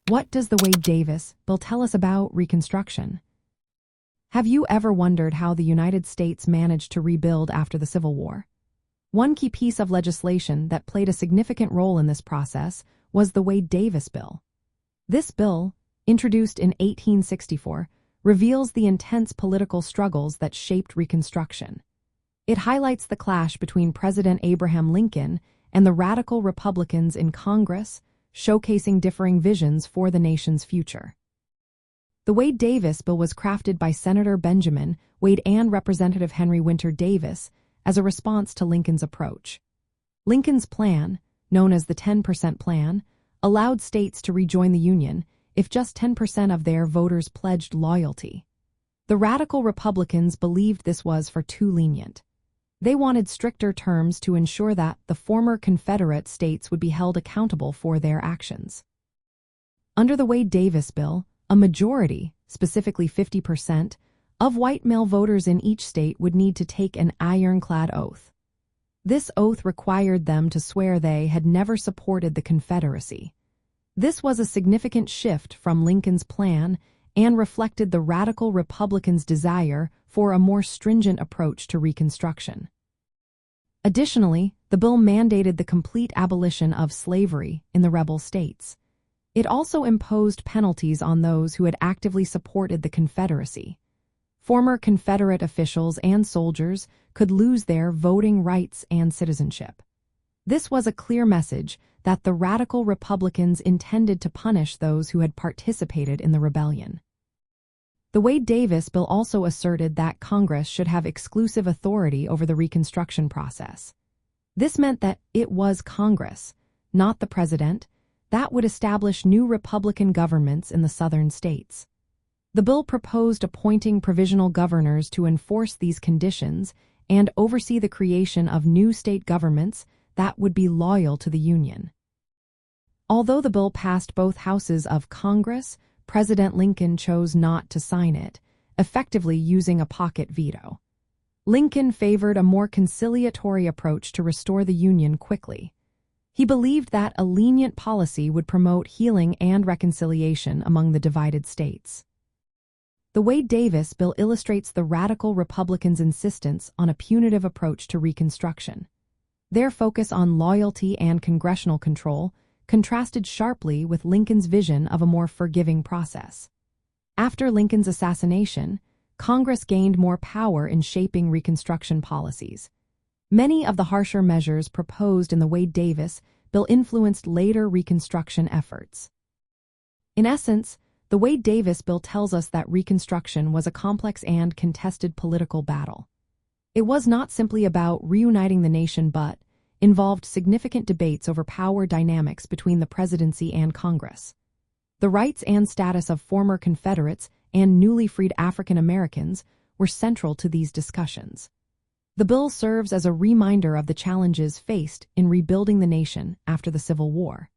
What does the Wade Davis bill tell us about Reconstruction? Have you ever wondered how the United States managed to rebuild after the Civil War? One key piece of legislation that played a significant role in this process was the Wade Davis bill. This bill, introduced in 1864, reveals the intense political struggles that shaped Reconstruction. It highlights the clash between President Abraham Lincoln and the radical Republicans in Congress, showcasing differing visions for the nation's future. The Wade Davis bill was crafted by Senator Benjamin Wade and Representative Henry Winter Davis as a response to Lincoln's approach. Lincoln's plan, known as the 10% Plan, allowed states to rejoin the Union if just 10% of their voters pledged loyalty. The radical Republicans believed this was far too lenient. They wanted stricter terms to ensure that the former Confederate states would be held accountable for their actions. Under the Wade Davis bill, a majority, specifically 50%, of white male voters in each state would need to take an Ironclad Oath. This oath required them to swear they had never supported the Confederacy. This was a significant shift from Lincoln's plan and reflected the radical Republicans' desire for a more stringent approach to Reconstruction. Additionally, the bill mandated the complete abolition of slavery in the rebel states. It also imposed penalties on those who had actively supported the Confederacy. Former Confederate officials and soldiers could lose their voting rights and citizenship. This was a clear message that the radical Republicans intended to punish those who had participated in the rebellion. The Wade Davis bill also asserted that Congress should have exclusive authority over the Reconstruction process. This meant that it was Congress, not the President, that would establish new Republican governments in the southern states. The bill proposed appointing provisional governors to enforce these conditions and oversee the creation of new state governments that would be loyal to the Union. Although the bill passed both houses of Congress, President Lincoln chose not to sign it, effectively using a pocket veto. Lincoln favored a more conciliatory approach to restore the Union quickly. He believed that a lenient policy would promote healing and reconciliation among the divided states. The Wade Davis bill illustrates the radical Republicans' insistence on a punitive approach to Reconstruction. Their focus on loyalty and congressional control contrasted sharply with Lincoln's vision of a more forgiving process. After Lincoln's assassination, Congress gained more power in shaping Reconstruction policies. Many of the harsher measures proposed in the Wade Davis bill influenced later Reconstruction efforts. In essence, the Wade Davis bill tells us that Reconstruction was a complex and contested political battle. It was not simply about reuniting the nation but involved significant debates over power dynamics between the presidency and Congress. The rights and status of former Confederates and newly freed African Americans were central to these discussions. The bill serves as a reminder of the challenges faced in rebuilding the nation after the Civil War.